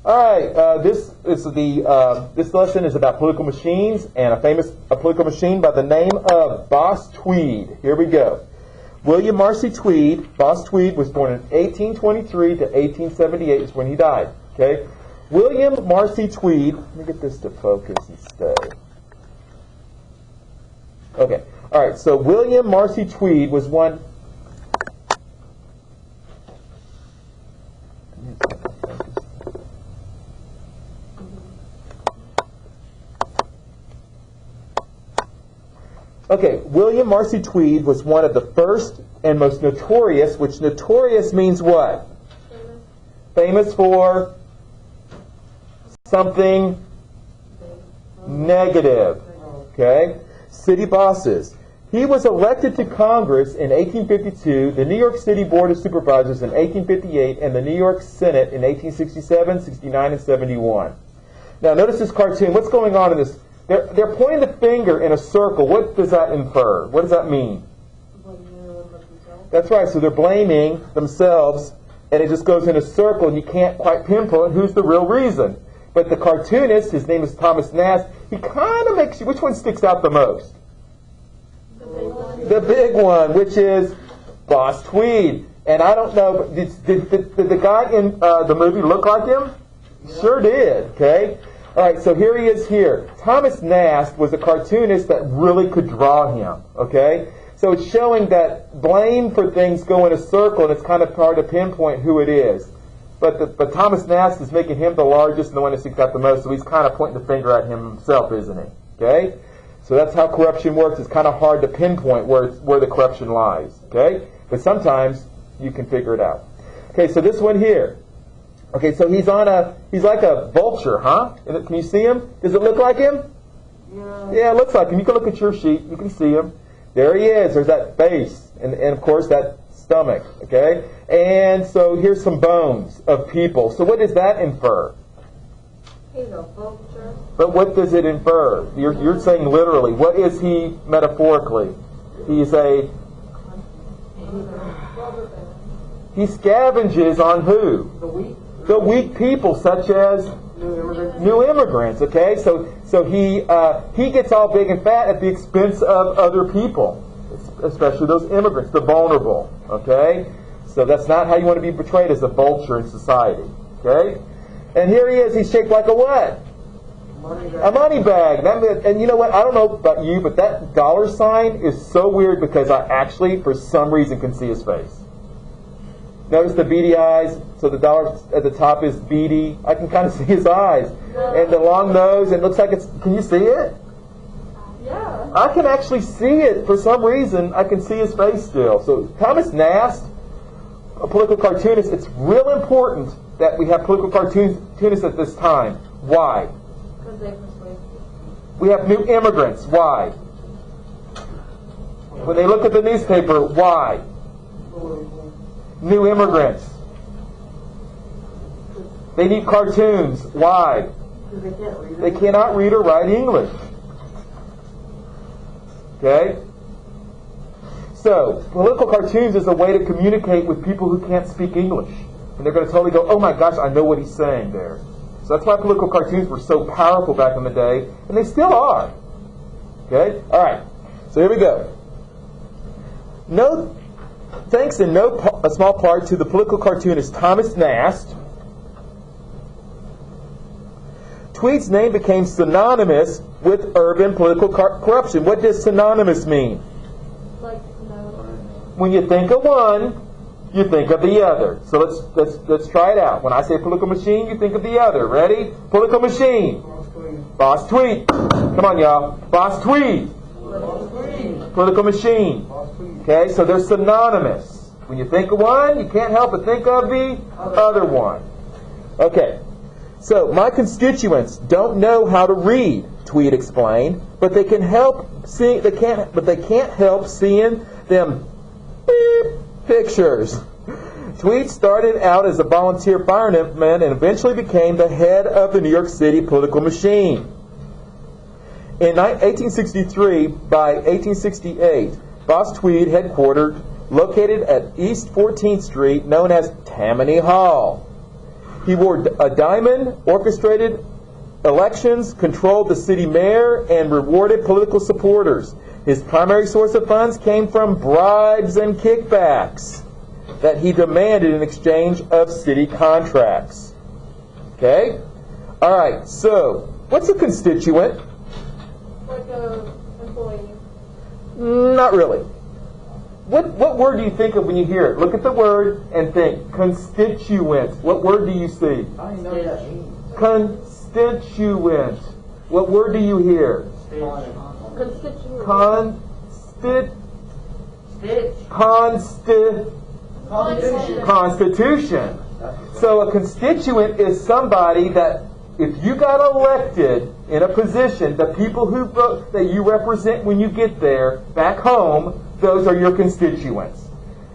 All right, this lesson is about political machines and a political machine by the name of Boss Tweed. Here we go. William Marcy Tweed, Boss Tweed, was born in 1823 to 1878 is when he died. Okay, William Marcy Tweed. Let me get this to focus and stay. Okay, all right. So William Marcy Tweed was one. Okay, William Marcy Tweed was one of the first and most notorious, which notorious means what? Famous for something negative. Okay? City bosses. He was elected to Congress in 1852, the New York City Board of Supervisors in 1858, and the New York Senate in 1867, 69, and 71. Now notice this cartoon. What's going on in this? They're pointing the finger in a circle. What does that infer? What does that mean? That's right. So they're blaming themselves, and it just goes in a circle, and you can't quite pinpoint who's the real reason. But the cartoonist, his name is Thomas Nast, he kind of makes you, which one sticks out the most? The big one, which is Boss Tweed. And I don't know, did the guy in the movie look like him? Sure did, okay? All right, so here he is here. Thomas Nast was a cartoonist that really could draw him, okay? So it's showing that blame for things go in a circle, and it's kind of hard to pinpoint who it is. But Thomas Nast is making him the largest and the one that sticks out the most, so he's kind of pointing the finger at himself, isn't he? Okay? So that's how corruption works. It's kind of hard to pinpoint where the corruption lies, okay? But sometimes you can figure it out. Okay, so this one here. Okay, so he's like a vulture, huh? Can you see him? Does it look like him? Yeah, it looks like him. You can look at your sheet. You can see him. There he is. There's that face. And of course, that stomach. Okay? And so here's some bones of people. So what does that infer? He's a vulture. But what does it infer? You're saying literally. What is he metaphorically? He's he scavenges on who? The weak. The weak people, such as new immigrants. Okay, so he gets all big and fat at the expense of other people, especially those immigrants, the vulnerable. Okay, so that's not how you want to be portrayed as a vulture in society. Okay, and here he is. He's shaped like a what? A money bag. And you know what? I don't know about you, but that dollar sign is so weird because I actually, for some reason, can see his face. Notice the beady eyes, so the dollar at the top is beady. I can kind of see his eyes. And the long nose, and it looks like it's... Can you see it? Yeah. I can actually see it. For some reason, I can see his face still. So Thomas Nast, a political cartoonist, it's real important that we have political cartoonists at this time. Why? Because they persuade people. We have new immigrants. Why? When they look at the newspaper, why? New immigrants. They need cartoons. Why? They cannot read or write English. Okay? So, political cartoons is a way to communicate with people who can't speak English. And they're going to totally go, oh my gosh, I know what he's saying there. So that's why political cartoons were so powerful back in the day, and they still are. Okay? Alright. So here we go. Thanks in no small part to the political cartoonist Thomas Nast, Tweed's name became synonymous with urban political corruption. What does synonymous mean? Like no. When you think of one, you think of the other. So let's try it out. When I say political machine, you think of the other. Ready? Political machine. Boss Tweed. Come on, y'all. Boss Tweed. Political machine. Okay, so they're synonymous. When you think of one, you can't help but think of the other one. Okay, so my constituents don't know how to read, Tweed explained, but they can help see. They can't help seeing them beep pictures. Tweed started out as a volunteer fireman and eventually became the head of the New York City political machine. In 1863, by 1868, Boss Tweed headquartered located at East 14th Street, known as Tammany Hall. He wore a diamond, orchestrated elections, controlled the city mayor, and rewarded political supporters. His primary source of funds came from bribes and kickbacks that he demanded in exchange of city contracts. Okay? All right, so what's a constituent? Like a employee. Not really. What word do you think of when you hear it? Look at the word and think. Constituent. What word do you see? I don't know that means. Constituent. What word do you hear? Constituent. Constitution. So a constituent is somebody that if you got elected in a position, the people who vote that you represent when you get there back home, those are your constituents.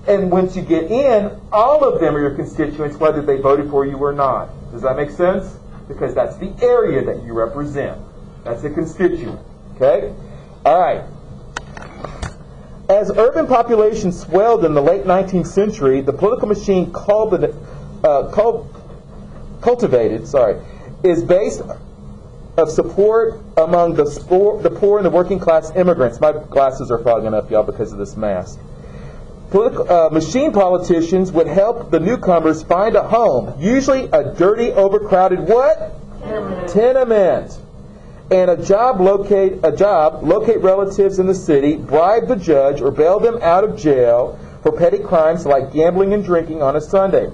And once you get in, all of them are your constituents, whether they voted for you or not. Does that make sense? Because that's the area that you represent. That's a constituent. Okay? All right. As urban population swelled in the late 19th century, the political machine cultivated is based of support among the poor and the working class immigrants. My glasses are fogging up, y'all, because of this mask. Machine politicians would help the newcomers find a home, usually a dirty, overcrowded what? Tenement. And locate relatives in the city, bribe the judge, or bail them out of jail for petty crimes like gambling and drinking on a Sunday.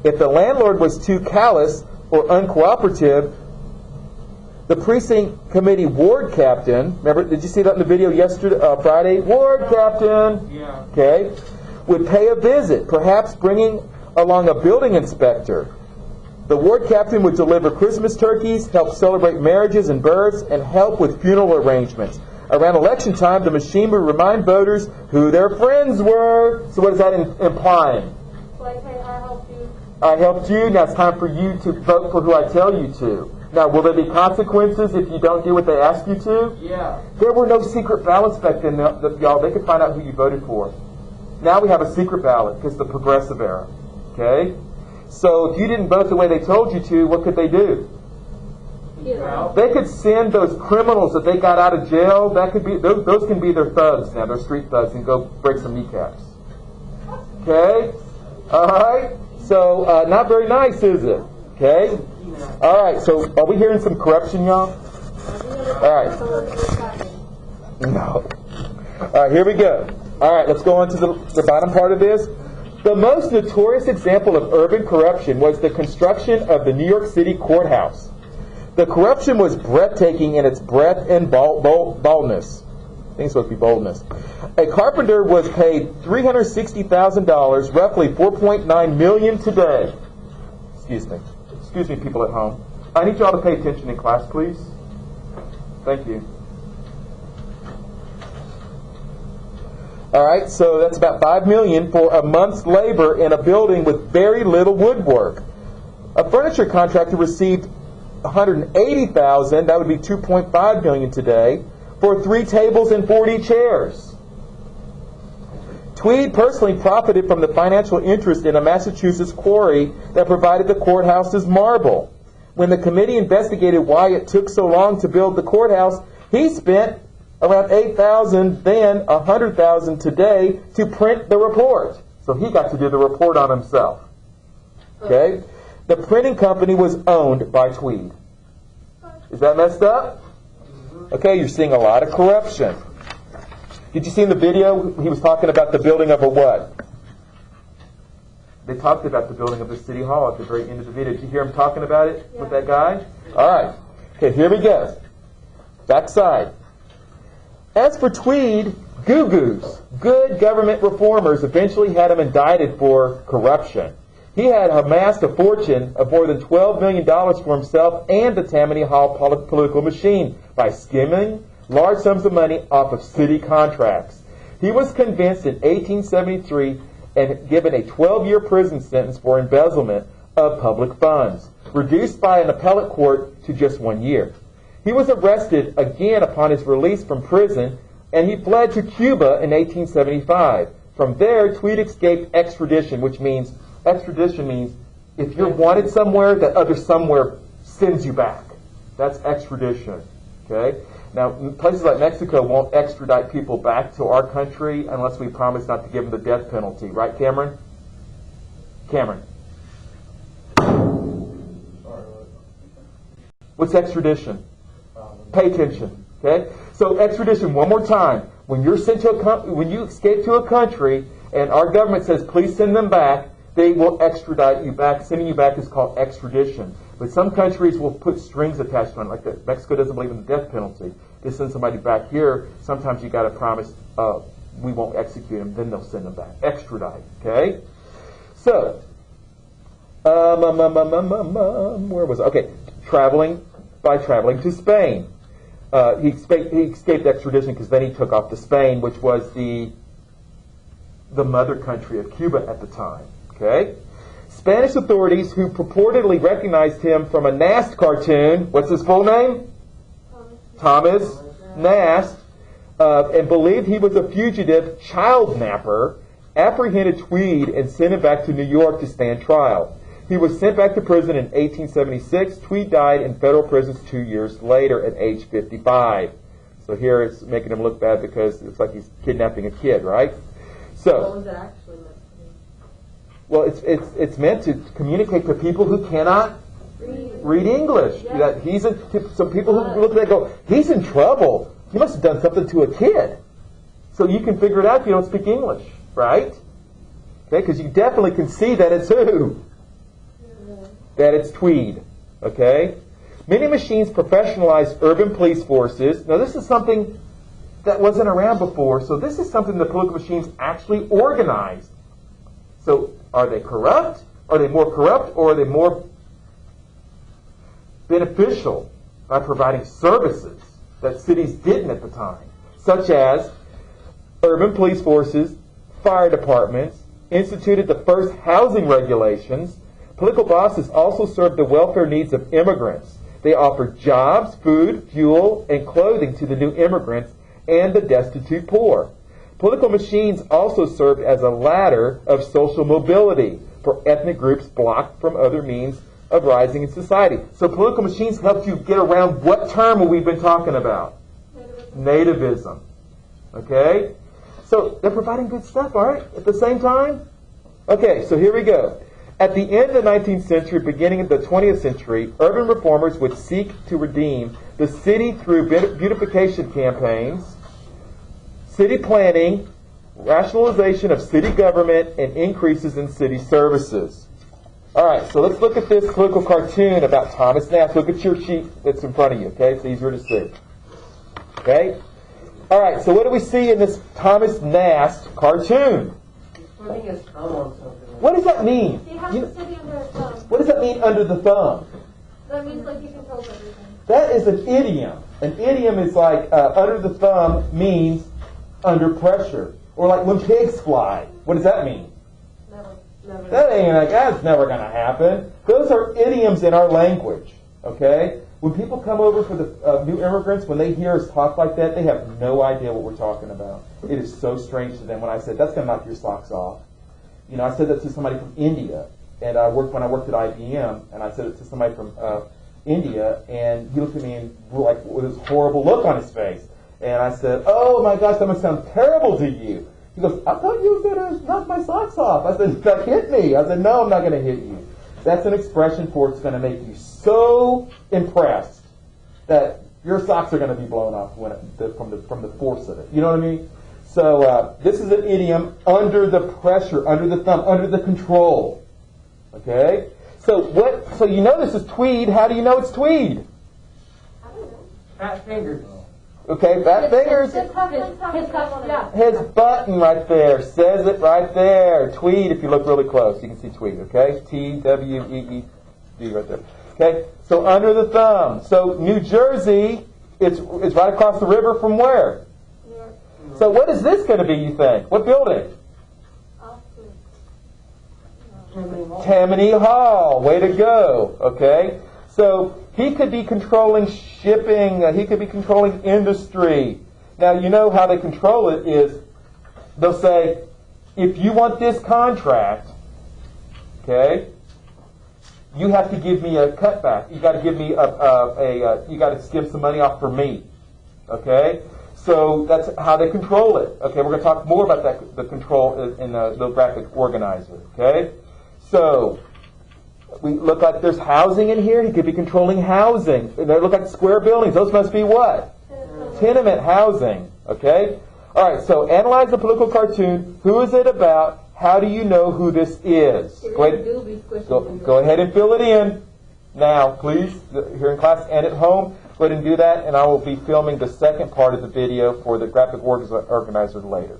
If the landlord was too callous or uncooperative, the precinct committee ward captain, remember, did you see that in the video yesterday, Friday? Ward captain, Yeah. okay, would pay a visit, perhaps bringing along a building inspector. The ward captain would deliver Christmas turkeys, help celebrate marriages and births, and help with funeral arrangements. Around election time, the machine would remind voters who their friends were. So what is that implying? Like, hey, I helped you. I helped you, now it's time for you to vote for who I tell you to. Now, will there be consequences if you don't do what they ask you to? Yeah. There were no secret ballots back then, y'all. They could find out who you voted for. Now we have a secret ballot because the progressive era. Okay? So if you didn't vote the way they told you to, what could they do? Yeah. They could send those criminals that they got out of jail. That could be those can be their thugs now. They're street thugs, and go break some kneecaps. Okay? All right? So not very nice, is it? Okay? All right, so are we hearing some corruption, y'all? All right. No. All right, here we go. All right, let's go on to the bottom part of this. The most notorious example of urban corruption was the construction of the New York City courthouse. The corruption was breathtaking in its breadth and boldness. I think it's supposed to be boldness. A carpenter was paid $360,000, roughly $4.9 million today. Excuse me, people at home. I need y'all to pay attention in class, please. Thank you. All right, so that's about $5 million for a month's labor in a building with very little woodwork. A furniture contractor received $180,000. That would be $2.5 million today for 3 tables and 40 chairs. Tweed personally profited from the financial interest in a Massachusetts quarry that provided the courthouse's marble. When the committee investigated why it took so long to build the courthouse, he spent around $8,000 then, $100,000 today to print the report. So he got to do the report on himself. Okay? The printing company was owned by Tweed. Is that messed up? Okay, you're seeing a lot of corruption. Did you see in the video he was talking about the building of a what? They talked about the building of the city hall at the very end of the video. Did you hear him talking about it with that guy? All right. Okay, here we go. Backside. As for Tweed, Goo-Goos, good government reformers, eventually had him indicted for corruption. He had amassed a fortune of more than $12 million for himself and the Tammany Hall political machine by skimming large sums of money off of city contracts. He was convinced in 1873 and given a 12-year prison sentence for embezzlement of public funds, reduced by an appellate court to just 1 year. He was arrested again upon his release from prison, and he fled to Cuba in 1875. From there, Tweed escaped extradition, which means if you're wanted somewhere, that other somewhere sends you back. That's extradition. Okay? Now, places like Mexico won't extradite people back to our country unless we promise not to give them the death penalty. Right, Cameron? Cameron. What's extradition? Pay attention. Okay? So extradition, one more time. When you're sent to when you escape to a country and our government says, please send them back, they will extradite you back. Sending you back is called extradition. But some countries will put strings attached on it, like that. Mexico doesn't believe in the death penalty. They send somebody back here. Sometimes you got to promise we won't execute them. Then they'll send them back. Extradite. Okay. So, where was I? Okay, traveling to Spain. He escaped extradition because then he took off to Spain, which was the mother country of Cuba at the time. Okay. Spanish authorities, who purportedly recognized him from a Nast cartoon, what's his full name? Thomas Nast, and believed he was a fugitive child napper, apprehended Tweed and sent him back to New York to stand trial. He was sent back to prison in 1876. Tweed died in federal prisons 2 years later at age 55. So here it's making him look bad because it's like he's kidnapping a kid, right? So, What was it actually meant to be? well, it's meant to communicate to people who cannot read English. Yeah. That he's some people who look at that go, he's in trouble. He must have done something to a kid. So you can figure it out if you don't speak English, right? Okay, because you definitely can see that it's who? That it's Tweed. Okay? Many machines professionalize urban police forces. Now this is something that wasn't around before, so this is something the political machines actually organized. So are they corrupt? Are they more corrupt, or are they more beneficial by providing services that cities didn't at the time, such as urban police forces, fire departments, instituted the first housing regulations. Political bosses also served the welfare needs of immigrants. They offered jobs, food, fuel, and clothing to the new immigrants and the destitute poor. Political machines also served as a ladder of social mobility for ethnic groups blocked from other means of rising in society. So political machines helped you get around what term have we been talking about? Nativism. Okay? So they're providing good stuff, all right, at the same time? Okay, so here we go. At the end of the 19th century, beginning of the 20th century, urban reformers would seek to redeem the city through beautification campaigns, city planning, rationalization of city government, and increases in city services. All right, so let's look at this political cartoon about Thomas Nast. Look at your sheet that's in front of you, okay? It's easier to see. Okay? All right, so what do we see in this Thomas Nast cartoon? Putting his thumb on something. What does that mean? He has the city under his thumb. What does that mean, under the thumb? That means like he controls everything. That is an idiom. An idiom is like under the thumb means under pressure. Or like when pigs fly. What does that mean? Never. That ain't like, that's never going to happen. Those are idioms in our language. Okay? When people come over for the new immigrants, when they hear us talk like that, they have no idea what we're talking about. It is so strange to them when I said, that's going to knock your socks off. You know, I said that to somebody from India, and when I worked at IBM, and I said it to somebody from India, and he looked at me and like with this horrible look on his face, and I said, "Oh my gosh, that must sound terrible to you." He goes, "I thought you were going to knock my socks off." I said, "That hit me." I said, "No, I'm not going to hit you." That's an expression for it's going to make you so impressed that your socks are going to be blown off from the force of it. You know what I mean? So this is an idiom, under the pressure, under the thumb, under the control. Okay? So you know this is Tweed. How do you know it's Tweed? I don't know. Fat fingers. Okay, fat fingers. His cuff, yeah. His button right there says it right there. Tweed, if you look really close, you can see Tweed, okay? T-W-E-E-D right there. Okay, so under the thumb. So New Jersey, it's right across the river from where? New York. So what is this going to be, you think? What building? Tammany Hall. Way to go. Okay? So he could be controlling shipping. He could be controlling industry. Now, you know how they control it is they'll say, if you want this contract, okay, you have to give me a cutback. You got to give me you got to skim some money off for me. Okay? So that's how they control it. Okay, we're going to talk more about that, the control in the graphic organizer. Okay? So, we look like there's housing in here. He could be controlling housing. They look like square buildings. Those must be what? Tenement housing. Okay? All right, so analyze the political cartoon. Who is it about? How do you know who this is? Go ahead and fill it in now, please, here in class and at home. Go ahead and do that, and I will be filming the second part of the video for the graphic organizer later.